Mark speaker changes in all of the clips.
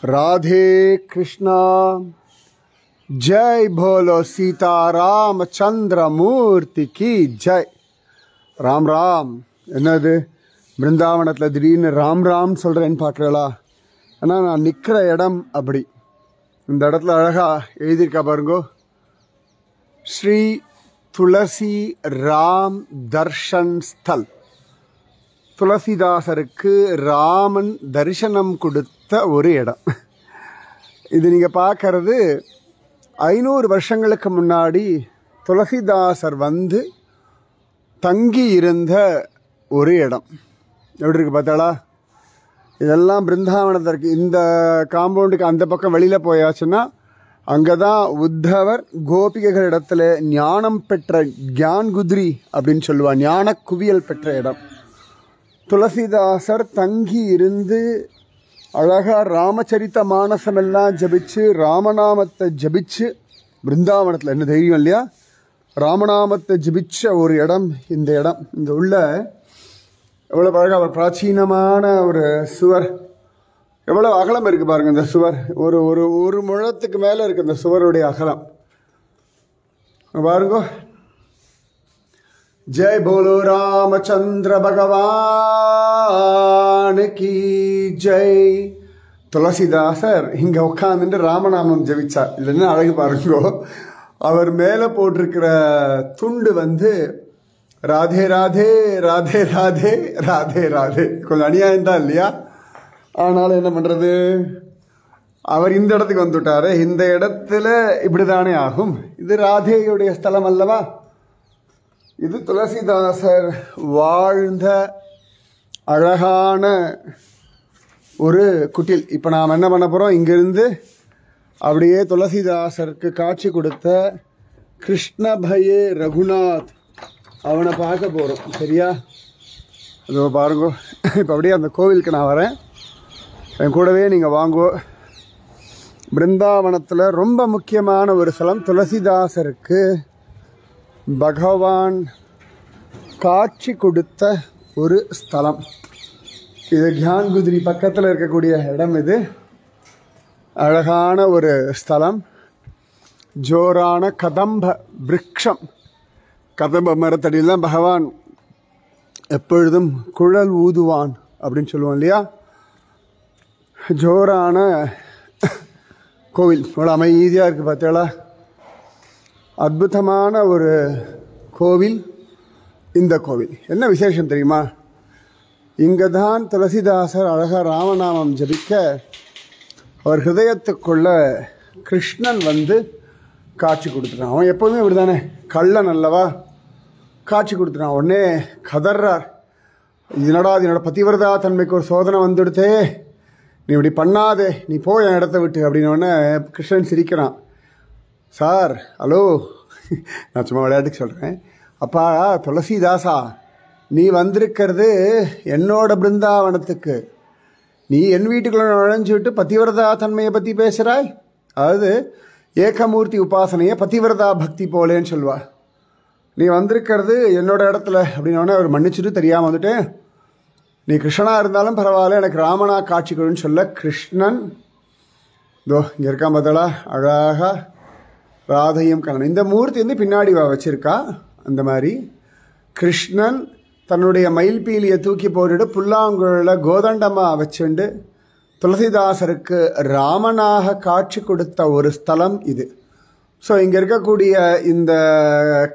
Speaker 1: राधे कृष्णा जय बोलो सीता रामचंद्र मूर्ति की जय राम राम என்னது பிருந்தாவனத்தில் திடீர்னு ராம் ராம் சொல்கிறேன்னு பார்க்குறீங்களா? ஆனால் நான் நிற்கிற இடம் அப்படி. இந்த இடத்துல அழகாக எழுதியிருக்கா பாருங்கோ, ஸ்ரீ துளசி ராம் தர்ஷன் ஸ்தல். துளசிதாசருக்கு ராமன் தரிசனம் கொடுத்த ஒரு இடம் இது. நீங்கள் பார்க்கறது 500 வருஷங்களுக்கு முன்னாடி துளசிதாசர் வந்து தங்கி இருந்த ஒரு இடம். எப்படி இருக்குது பார்த்தாளா? இதெல்லாம் பிருந்தாவனத்திற்கு இந்த காம்பவுண்டுக்கு அந்த பக்கம் வெளியில் போயாச்சுன்னா அங்கே தான் உத்தவர் கோபிகைகள் இடத்துல ஞானம் பெற்ற கியான்குதிரி அப்படின்னு சொல்லுவாள், ஞான குவியல் பெற்ற இடம். துளசிதாசர் தங்கி இருந்து அழகாக ராமச்சரித்த மானசமெல்லாம் ஜபிச்சு ராமநாமத்தை ஜபிச்சு, பிருந்தாவனத்தில் என்ன தைரியம் இல்லையா, ராமநாமத்தை ஜபிச்ச ஒரு இடம் இந்த இடம். இங்கே உள்ள எவ்வளோ அழகாக ஒரு பிராச்சீனமான ஒரு சுவர், எவ்வளோ அகலம் இருக்குது பாருங்கள். இந்த சுவர் ஒரு ஒரு ஒரு முழத்துக்கு மேலே இருக்குது இந்த சுவருடைய அகலம் பாருங்க. ஜெய் போலோ ராமச்சந்திர பகவான் கி ஜெய். துளசிதாசர் இங்கே உட்காந்துட்டு ராமநாமம் ஜபிச்சார். இது என்ன அழகு பாருங்கோ, அவர் மேலே போட்டிருக்கிற துண்டு வந்து ராதே ராதே ராதே ராதே ராதே ராதே. கொஞ்சம் அநியாயம்தான் இல்லையா? ஆனாலும் என்ன பண்ணுறது, அவர் இந்த இடத்துக்கு வந்துவிட்டார். இந்த இடத்துல இப்படி தானே ஆகும். இது ராதேயுடைய ஸ்தலம் அல்லவா? இது துளசிதாசர் வாழ்ந்த அழகான ஒரு குட்டில். இப்போ நாம் என்ன பண்ண போகிறோம், இங்கிருந்து அப்படியே துளசிதாசருக்கு காட்சி கொடுத்த கிருஷ்ணபயே ரகுநாத் அவனை பார்க்க போகிறோம். சரியா? அதோ பாருங்கோ. இப்போ அப்படியே அந்த கோவிலுக்கு நான் வரேன், என் கூடவே நீங்கள் வாங்கோ. பிருந்தாவனத்தில் ரொம்ப முக்கியமான ஒரு ஸ்தலம், துளசிதாசருக்கு பகவான் காட்சி கொடுத்த ஒரு ஸ்தலம் இது. கியான்குதிரி பக்கத்தில் இருக்கக்கூடிய இடம் இது. அழகான ஒரு ஸ்தலம். ஜோரான கதம்ப விருட்சம், கதம்ப மரத்தடியில் தான் பகவான் எப்பொழுதும் குழல் ஊதுவான் அப்படின்னு சொல்லுவோம் இல்லையா? ஜோரான கோவில், இவ்வளோ அமைதியாக இருக்குது பார்த்தீங்களா? அற்புதமான ஒரு கோவில் இந்த கோவில். என்ன விசேஷம் தெரியுமா? இங்கே தான் துளசிதாசர் அழகாக ராமநாமம் ஜபிக்க அவர் ஹிருதயத்துக்குள்ள கிருஷ்ணன் வந்து காட்சி கொடுத்துட்டான். அவன் எப்போதுமே இப்படி தானே, கள்ளன் அல்லவா? காட்சி கொடுத்துட்டான். உடனே கதர்றார், இதனடா என்னோட பதிவிரதா தன்மைக்கு ஒரு சோதனை வந்துடுத்தே, நீ இப்படி பண்ணாதே, நீ போய் என் இடத்த விட்டு அப்படின்னோடனே கிருஷ்ணன் சிரிக்கிறான். சார் ஹலோ, நான் சும்மா விளையாட்டுக்கு சொல்கிறேன். அப்பா துளசிதாசா, நீ வந்திருக்கிறது என்னோட பிருந்தாவனத்துக்கு, நீ என் வீட்டுக்குள்ள நுழைஞ்சு விட்டு பதிவிரதா தன்மையை பற்றி பேசுகிறாய். அதாவது ஏகமூர்த்தி உபாசனையை பதிவிரதா பக்தி போலேன்னு சொல்லுவா. நீ வந்திருக்கிறது என்னோட இடத்துல அப்படின்னோடனே அவர் மன்னிச்சுட்டு தெரியாமல் வந்துட்டு, நீ கிருஷ்ணனாக இருந்தாலும் பரவாயில்ல, எனக்கு ராமனா காட்சி கொடுன்னு சொல்ல கிருஷ்ணன் இதோ இங்கே இருக்கான் பார்த்தா அழகாக ராதையும் கண்ணன். இந்த மூர்த்தி வந்து பின்னாடி வச்சிருக்கா. அந்த மாதிரி கிருஷ்ணன் தன்னுடைய மயில்பீலியை தூக்கி போட்டுட்டு புல்லாங்குழலில் கோதண்டமாக வச்சுண்டு துளசிதாசருக்கு ராமனாக காட்சி கொடுத்த ஒரு ஸ்தலம் இது. ஸோ இங்கே இருக்கக்கூடிய இந்த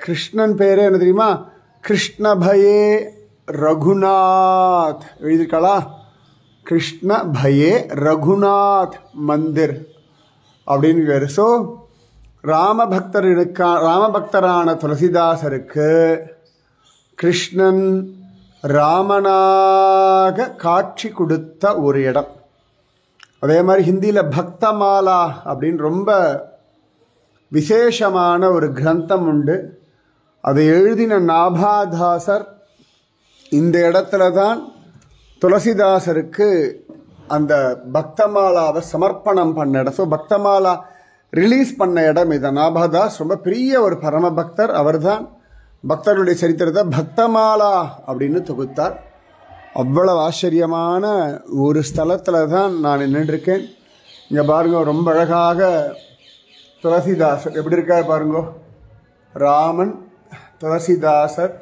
Speaker 1: கிருஷ்ணன் பேரே என்ன தெரியுமா? கிருஷ்ணபயே ரகுநாத் எழுதியிருக்காளா? கிருஷ்ணபயே ரகுநாத் மந்திர் அப்படின்னு பேர். ஸோ ராமபக்தரான துளசிதாசருக்கு கிருஷ்ணன் ராமனாக காட்சி கொடுத்த ஒரு இடம். அதே மாதிரி ஹிந்தியில் பக்தமாலா அப்படின்னு ரொம்ப விசேஷமான ஒரு கிரந்தம் உண்டு. அதை எழுதின நாபாதாசர் இந்த இடத்துல தான் துளசிதாசருக்கு அந்த பக்தமாலாவை சமர்ப்பணம் பண்ண இடம். ஸோ பக்தமாலா ரிலீஸ் பண்ண இடம் இது. நாபாதாஸ் ரொம்ப பெரிய ஒரு பரம பக்தர். அவர் தான் பக்தர்களுடைய சரித்திரத்தை பக்தமாலா அப்படின்னு தொகுத்தார். அவ்வளவு ஆச்சரியமான ஒரு ஸ்தலத்தில் தான் நான் நின்றுருக்கேன். இங்கே பாருங்க, ரொம்ப அழகாக துளசிதாசர் எப்படி இருக்கார் பாருங்க. ராமன், துளசிதாசர்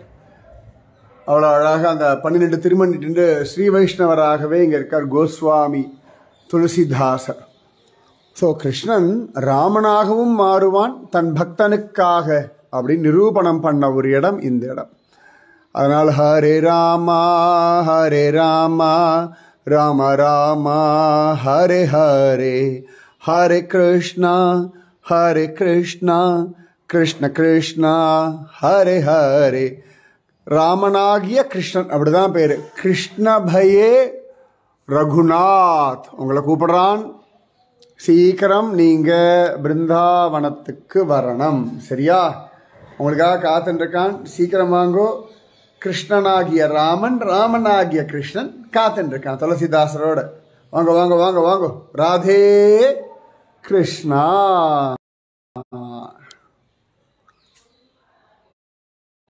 Speaker 1: அவ்வளோ அழகாக அந்த 12 திருமணிட்டு ஸ்ரீ வைஷ்ணவராகவே இங்கே இருக்கார் கோஸ்வாமி துளசிதாசர். ஸோ கிருஷ்ணன் ராமனாகவும் மாறுவான் தன் பக்தனுக்காக அப்படின்னு நிரூபணம் பண்ண ஒரு இடம் இந்த இடம். அதனால் ஹரே ராமா ராம ராமா ஹரே ஹரே, ஹரே கிருஷ்ணா கிருஷ்ண கிருஷ்ணா ஹரே ஹரே. ராமனாகிய கிருஷ்ணன், அப்படிதான் பேரு. கிருஷ்ண பயே ரகுநாத் உங்களை கூப்பிடுறான். சீக்கிரம் நீங்கள் பிருந்தாவனத்துக்கு வரணும், சரியா? உங்களுக்காக காத்துருக்கான். சீக்கிரம் வாங்கோ. கிருஷ்ணனாகிய ராமன், ராமனாகிய கிருஷ்ணன் காத்துருக்கான் துளசிதாசரோட. வாங்க வாங்க வாங்க வாங்க. ராதே கிருஷ்ணா.